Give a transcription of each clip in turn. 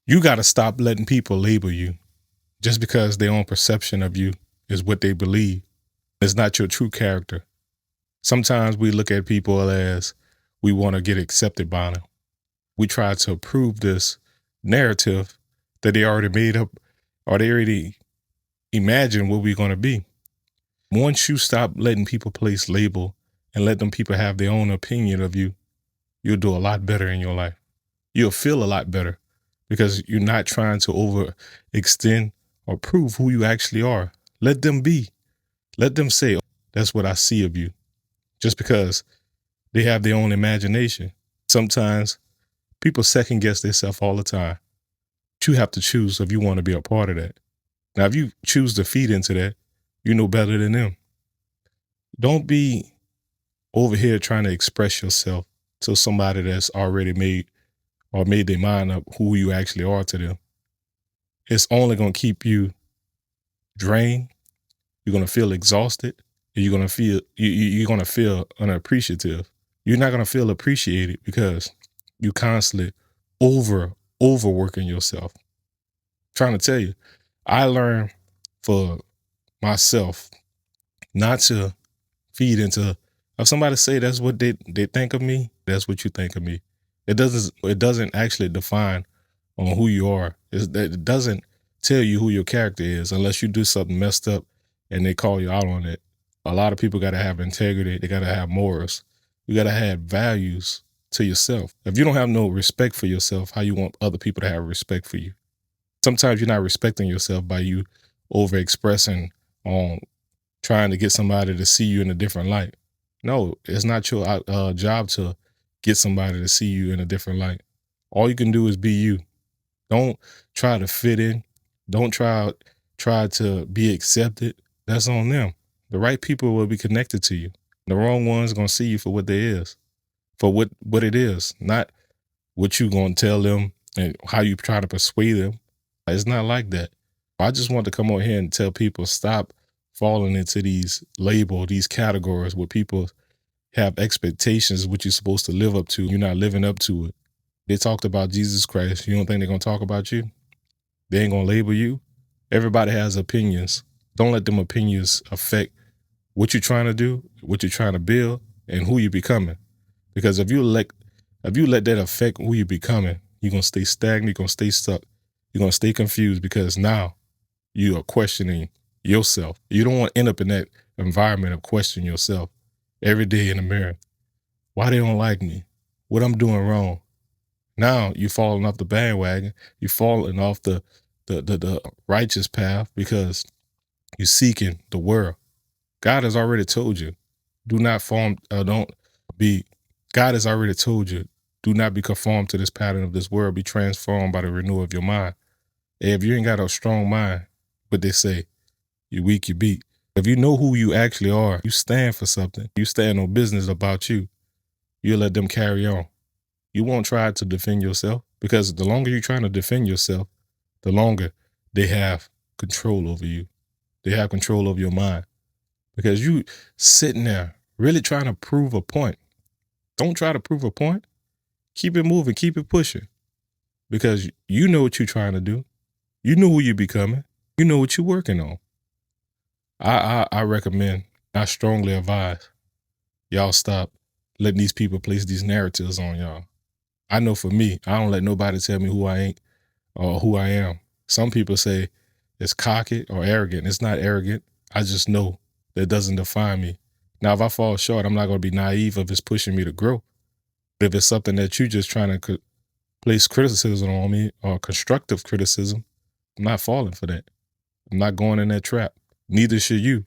You got to stop letting people label you just because their own perception of you is what they believe. It's not your true character. Sometimes we look at people as we want to get accepted by them. We try to prove this narrative that they already made up or they already imagine what we're going to be. Once you stop letting people place label and let them people have their own opinion of you, you'll do a lot better in your life. You'll feel a lot better because you're not trying to overextend or prove who you actually are. Let them be. Let them say, "Oh, that's what I see of you," just because they have their own imagination. Sometimes people second guess themselves all the time. You have to choose if you want to be a part of that. Now, if you choose to feed into that, you know better than them. Don't be over here trying to express yourself to somebody that's already made their mind up who you actually are to them. It's only going to keep you drained. You're going to feel exhausted. And you're going to feel unappreciative. You're not going to feel appreciated because you constantly overworking yourself. I'm trying to tell you, I learned for myself not to feed into, if somebody say that's what they think of me, that's what you think of me. It doesn't actually define on who you are. It doesn't tell you who your character is unless you do something messed up and they call you out on it. A lot of people got to have integrity. They got to have morals. You got to have values to yourself. If you don't have no respect for yourself, how you want other people to have respect for you? Sometimes you're not respecting yourself by you overexpressing on trying to get somebody to see you in a different light. No, it's not your job to get somebody to see you in a different light. All you can do is be you. Don't try to fit in. Don't try to be accepted. That's on them. The right people will be connected to you. The wrong ones gonna see you for what they is, for what it is, not what you gonna tell them and how you try to persuade them. It's not like that. I just want to come on here and tell people stop falling into these categories where people have expectations what you're supposed to live up to. You're not living up to it. They talked about Jesus Christ. You don't think they're gonna talk about you? They ain't gonna label you. Everybody has opinions. Don't let them opinions affect what you're trying to do, what you're trying to build, and who you're becoming. Because if you let that affect who you're becoming, you're gonna stay stagnant, you're gonna stay stuck, you're gonna stay confused because now you are questioning yourself. You don't want to end up in that environment of questioning yourself every day in the mirror. Why they don't like me? What I'm doing wrong? Now you're falling off the bandwagon. You're falling off the righteous path because you're seeking the world. God has already told you, do not form, don't be, God has already told you, do not be conformed to this pattern of this world. Be transformed by the renewal of your mind. And if you ain't got a strong mind, what they say, you weak, you beat. If you know who you actually are, you stand for something. You stand on business about you. You'll let them carry on. You won't try to defend yourself because the longer you're trying to defend yourself, the longer they have control over you. They have control over your mind because you sitting there really trying to prove a point. Don't try to prove a point. Keep it moving. Keep it pushing because you know what you're trying to do. You know who you're becoming. You know what you're working on. I recommend, I strongly advise y'all stop letting these people place these narratives on y'all. I know for me, I don't let nobody tell me who I ain't or who I am. Some people say it's cocky or arrogant. It's not arrogant. I just know that doesn't define me. Now, if I fall short, I'm not going to be naive if it's pushing me to grow. But if it's something that you're just trying to place criticism on me or constructive criticism, I'm not falling for that. I'm not going in that trap. Neither should you.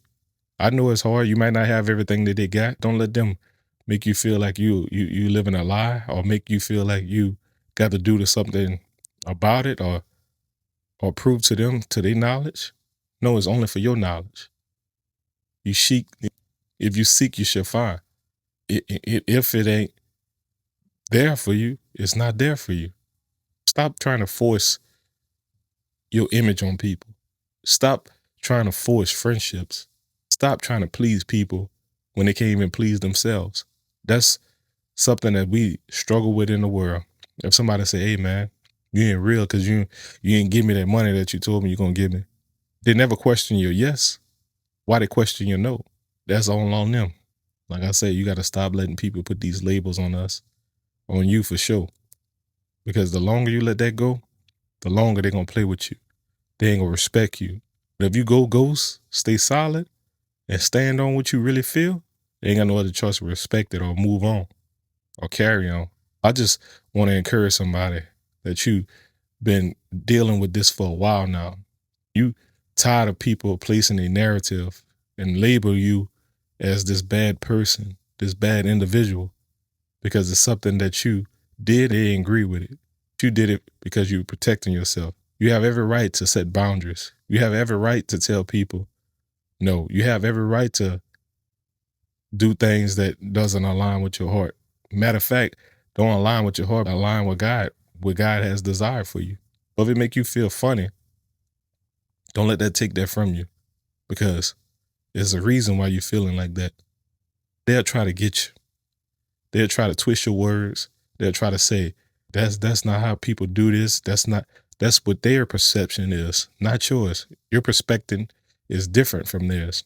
I know it's hard. You might not have everything that they got. Don't let them make you feel like you live in a lie or make you feel like you got to do something about it or prove to them to their knowledge. No, it's only for your knowledge. You seek. If you seek, you shall find. If it ain't there for you, it's not there for you. Stop trying to force your image on people. Stop trying to force friendships. Stop trying to please people when they can't even please themselves. That's something that we struggle with in the world. If somebody say, hey man, You ain't real because you ain't give me that money that you told me you're gonna give me. They never question your yes. Why they question your no? That's all on them. Like I said, you got to stop letting people put these labels on us, on you for sure. Because the longer you let that go, the longer they're going to play with you. They ain't going to respect you. But if you go ghost, stay solid, and stand on what you really feel, they ain't got no other choice to respect it or move on or carry on. I just want to encourage somebody that you been dealing with this for a while now. You tired of people placing a narrative and label you as this bad person, this bad individual, because it's something that you did. They didn't agree with it. You did it because you were protecting yourself. You have every right to set boundaries. You have every right to tell people no. You have every right to do things that doesn't align with your heart. Matter of fact, don't align with your heart, align with God, what God has desired for you. But if it make you feel funny, don't let that take that from you, because there's a reason why you're feeling like that. They'll try to get you. They'll try to twist your words. They'll try to say, that's not how people do this. That's what their perception is, not yours. Your perspective is different from theirs.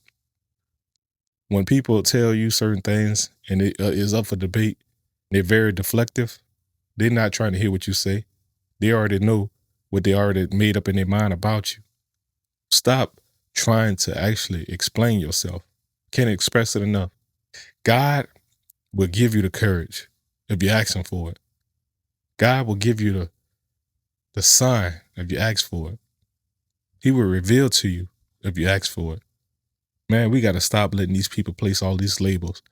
When people tell you certain things and it is up for debate, they're very deflective. They're not trying to hear what you say. They already know what they already made up in their mind about you. Stop trying to actually explain yourself. Can't express it enough. God will give you the courage if you ask him for it. God will give you the sign if you ask for it. He will reveal to you if you ask for it. Man, we got to stop letting these people place all these labels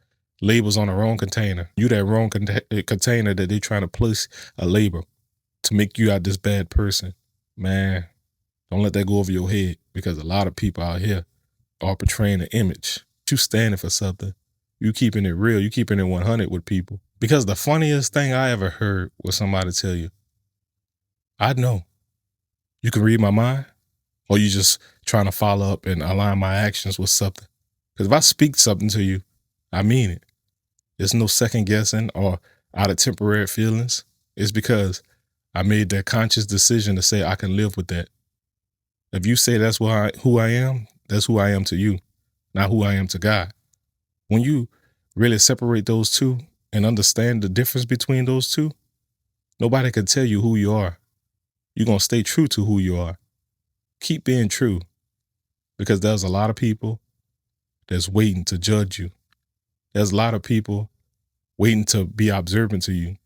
on the wrong container. You that wrong container that they trying to place a label to make you out this bad person. Man, don't let that go over your head, because a lot of people out here are portraying an image. You standing for something. You keeping it real. You keeping it 100 with people. Because the funniest thing I ever heard was somebody tell you, I know you can read my mind, or you just trying to follow up and align my actions with something. Because if I speak something to you, I mean it. There's no second guessing or out of temporary feelings. It's because I made that conscious decision to say I can live with that. If you say that's who I am, that's who I am to you, not who I am to God. When you really separate those two and understand the difference between those two, nobody can tell you who you are. You're going to stay true to who you are. Keep being true, because there's a lot of people that's waiting to judge you. There's a lot of people waiting to be observant to you.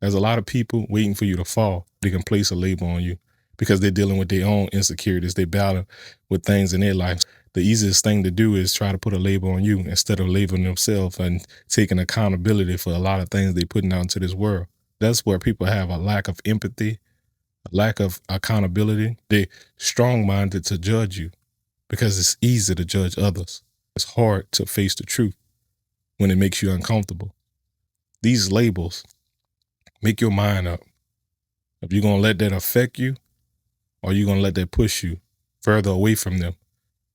There's a lot of people waiting for you to fall. They can place a label on you because they're dealing with their own insecurities. They battle with things in their life. The easiest thing to do is try to put a label on you instead of labeling themselves and taking accountability for a lot of things they're putting out into this world. That's where people have a lack of empathy, a lack of accountability. They're strong-minded to judge you because it's easy to judge others. It's hard to face the truth when it makes you uncomfortable. These labels make your mind up. If you're going to let that affect you, or you're going to let that push you further away from them.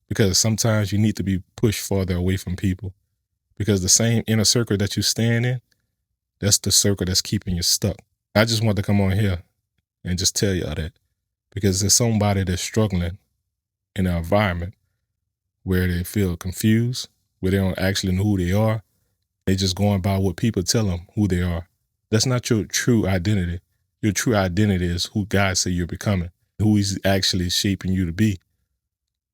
Because sometimes you need to be pushed farther away from people. Because the same inner circle that you stand in, that's the circle that's keeping you stuck. I just want to come on here and just tell y'all that. Because there's somebody that's struggling in an environment where they feel confused, where they don't actually know who they are. They just going by what people tell them who they are. That's not your true identity. Your true identity is who God said you're becoming, who he's actually shaping you to be.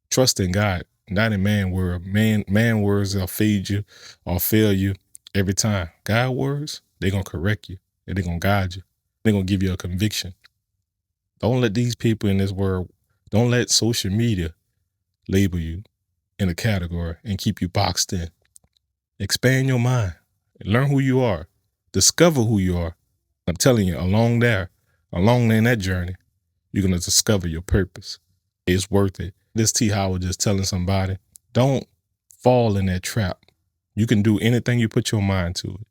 Trust in God, not in man word. Man words will fade you or fail you every time. God words, they're going to correct you, and they're going to guide you. They're going to give you a conviction. Don't let these people in this world, don't let social media label you in a category and keep you boxed in. Expand your mind. Learn who you are. Discover who you are. I'm telling you, along in that journey, you're going to discover your purpose. It's worth it. This T. Howard just telling somebody, don't fall in that trap. You can do anything you put your mind to it.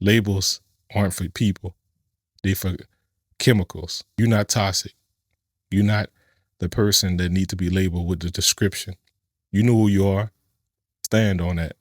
Labels aren't for people. They're for chemicals. You're not toxic. You're not the person that needs to be labeled with the description. You know who you are. Stand on that.